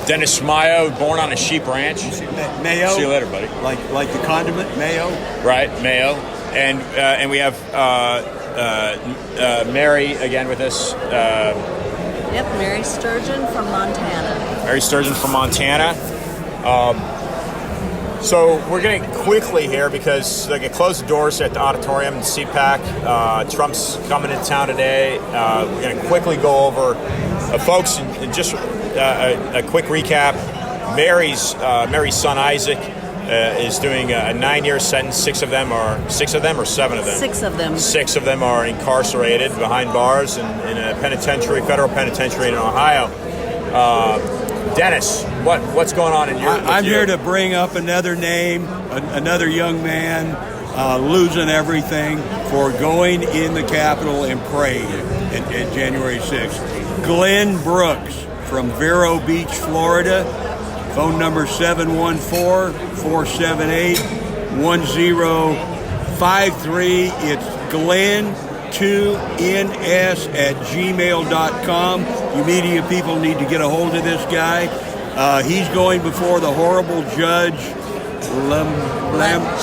Dennis Mayo, born on a sheep ranch. Mayo. See you later, buddy. Like the condiment, Mayo. Right, Mayo. And we have Mary again with us. Yep, Mary Sturgeon from Montana. Mary Sturgeon from Montana. So we're going to quickly here because they can close the doors at the auditorium, the CPAC. Trump's coming into town today. We're going to quickly go over, folks, and just a quick recap. Mary's son Isaac is doing a 9-year sentence. Six of them or 7 of them? 6 of them. 6 of them are incarcerated behind bars in a penitentiary, federal penitentiary in Ohio. Dennis, what's going on in your? I'm here to bring up another name, another young man losing everything for going in the Capitol and praying at January 6th. Glenn Brooks from Vero Beach, Florida. Phone number 714-478-1053. It's Glenn2ns@gmail.com. You media people need to get a hold of this guy. He's going before the horrible Judge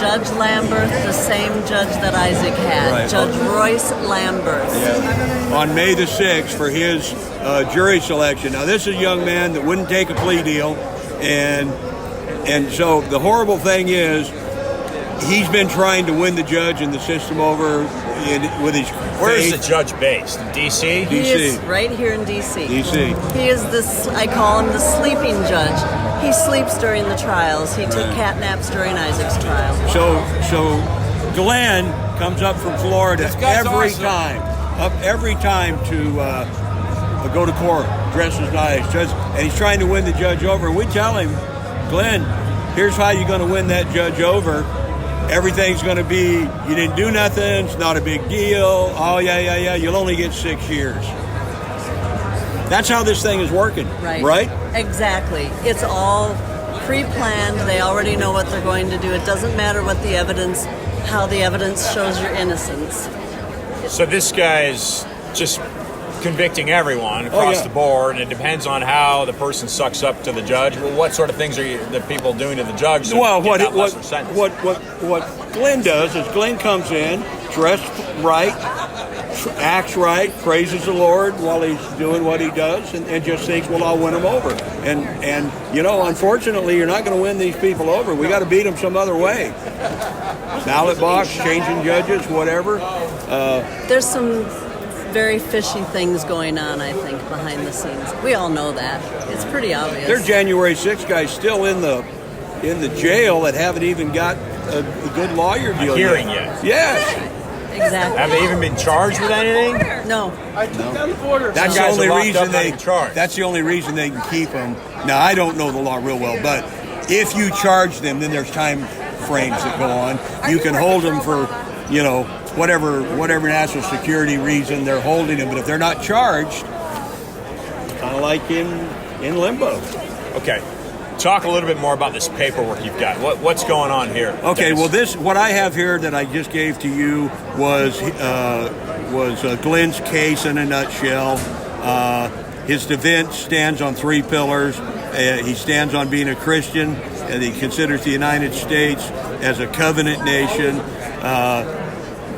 Judge Lamberth, the same judge that Isaac had. Right. Judge Royce Lamberth. Yeah. On May the 6th for his jury selection. Now, this is a young man that wouldn't take a plea deal. And so the horrible thing is he's been trying to win the judge and the system over with his Where is the judge based? In D.C.? He is right here in D.C. D.C. He is I call him the sleeping judge. He sleeps during the trials. He took cat naps during Isaac's trial. So Glenn comes up from Florida every time to go to court, dresses nice, and he's trying to win the judge over. And we tell him, Glenn, here's how you're going to win that judge over. Everything's going to be, you didn't do nothing, it's not a big deal. Oh, yeah, you'll only get 6 years. That's how this thing is working, right? Exactly. It's all pre-planned. They already know what they're going to do. It doesn't matter what the evidence, how the evidence shows your innocence. So this guy's just convicting everyone across the board, and it depends on how the person sucks up to the judge. Well, what sort of things are the people doing to the judge? Well, what Glenn does is Glenn comes in dressed right, acts right, praises the Lord while he's doing what he does, and just thinks, well, I'll win him over. And unfortunately, you're not going to win these people over. We got to beat them some other way. Ballot box, changing judges, whatever. There's some very fishy things going on, I think, behind the scenes. We all know that. It's pretty obvious. There's January 6th guys still in the jail that haven't even got a good lawyer deal hearing yet. Yes. Exactly. Have they even been charged with anything? No. That's the only reason That's the only reason they can keep them. Now, I don't know the law real well, but if you charge them, then there's time frames that go on. You can hold them for, whatever national security reason they're holding them, but if they're not charged, kind of like in limbo. Okay. Talk a little bit more about this paperwork you've got. What's going on here? Okay, Dennis? well, what I have here that I just gave to you was Glenn's case in a nutshell. His defense stands on 3 pillars. He stands on being a Christian, and he considers the United States as a covenant nation.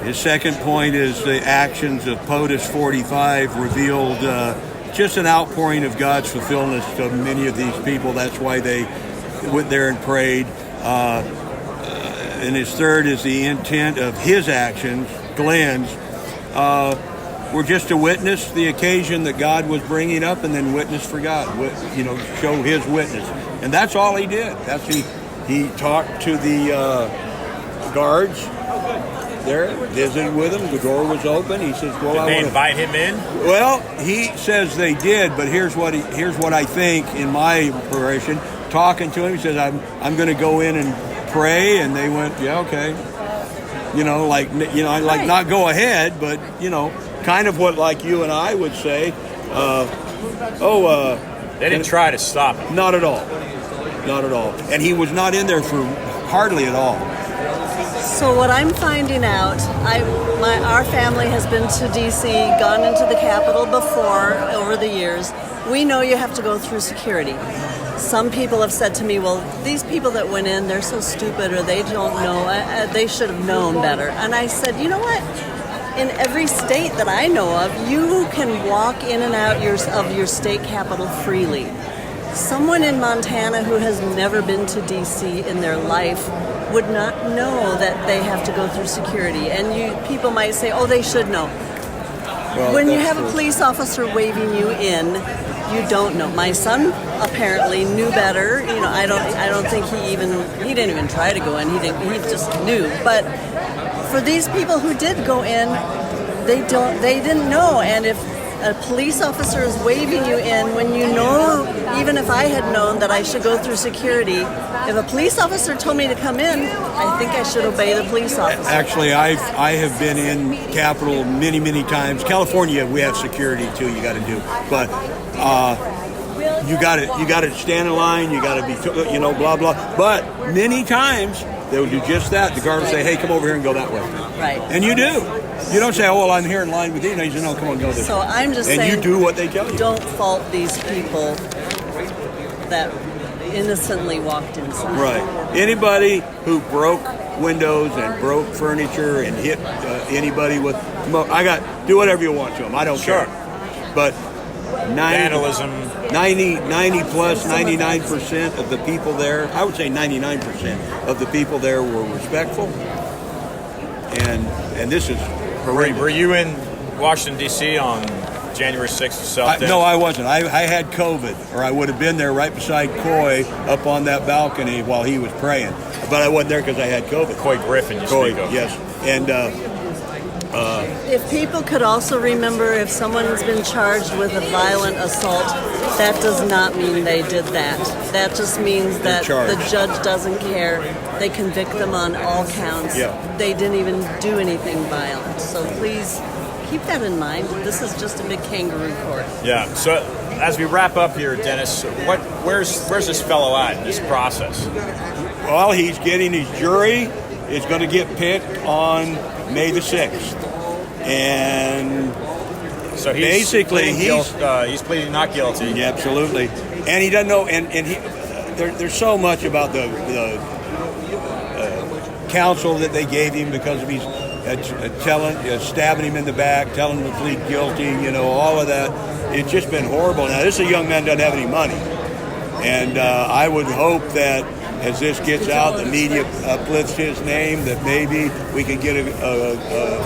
His second point is the actions of POTUS 45 revealed just an outpouring of God's fulfillment to many of these people. That's why they went there and prayed. And his third is the intent of his actions, Glenn's, were just to witness the occasion that God was bringing up, and then witness for God, show his witness. And that's all he did. He talked to the guards there, visited with him. The door was open. He says, "Well, did they invite him in?" Well, he says they did, but here's what I think in my impression. Talking to him, he says, "I'm going to go in and pray," and they went, "Yeah, okay." Not go ahead, but kind of what like you and I would say. They didn't try to stop him. Not at all. And he was not in there for hardly at all. So what I'm finding out, our family has been to D.C., gone into the Capitol before over the years. We know you have to go through security. Some people have said to me, well, these people that went in, they're so stupid or they don't know, they should have known better. And I said, you know what? In every state that I know of, you can walk in and out of your state capital freely. Someone in Montana who has never been to D.C. in their life would not know that they have to go through security. And people might say, oh, they should know. Well, when you have a police officer waving you in, you don't know. My son apparently knew better. You know, I don't think he didn't even try to go in. He just knew. But for these people who did go in, they didn't know. And if a police officer is waving you in when you know, even if I had known that I should go through security, if a police officer told me to come in, I think I should obey the police officer. Actually, I have been in Capitol many times. California, we have security too. You got to do, but you got to stand in line. You got to be, blah blah. But many times they will do just that. The guard will say, "Hey, come over here and go that way." Right. And you do. You don't say, "Oh, well, I'm here in line with you." No, you say, "No, come on, go this way." So I'm just saying, and you do what they tell you. Don't fault these people that innocently walked inside. Right. Anybody who broke windows and broke furniture and hit anybody with, do whatever you want to them. I don't care. But Vandalism. 99% of the people there, I would say 99% of the people there were respectful. And this is horrendous. Were you in Washington, D.C. on January 6th itself? No, I wasn't. I had COVID, or I would have been there right beside Coy up on that balcony while he was praying. But I wasn't there because I had COVID. Coy Griffin, you speak of. Yes. And if people could also remember, if someone's been charged with a violent assault, that does not mean they did that. That just means that the judge doesn't care. They convict them on all counts. Yeah. They didn't even do anything violent. So please keep that in mind. This is just a big kangaroo court. Yeah. So as we wrap up here, Dennis, where's this fellow at in this process? Well, he's getting his jury. Is going to get picked on May the 6th. And so he's pleading not guilty. Yeah, absolutely. And he doesn't know. And there's so much about the counsel that they gave him because of he's stabbing him in the back, telling him to plead guilty. All of that. It's just been horrible. Now this young man doesn't have any money, and I would hope that as this gets out, the media uplifts his name, that maybe we can get a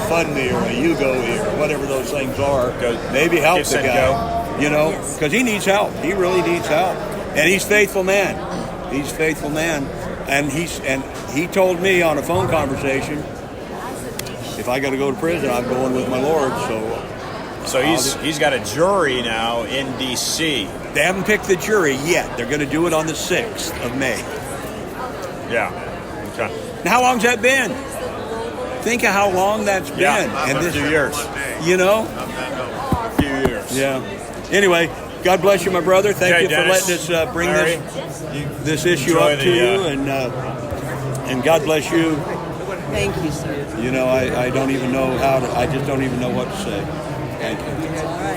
Fund Me or a Yugo or whatever those things are. Maybe help the guy, because he needs help. He really needs help. And he's a faithful man. He's a faithful man. And he told me on a phone conversation, if I got to go to prison, I'm going with my Lord. So he's got a jury now in D.C. They haven't picked the jury yet. They're going to do it on the 6th of May. Yeah. Okay. Now, how long's that been? Think of how long that's been. And a few years. A few years. Yeah. Anyway, God bless you, my brother. Thank you Dennis, for letting us bring this issue up to you, and God bless you. Thank you, sir. I don't even know I just don't even know what to say. Thank you. All right.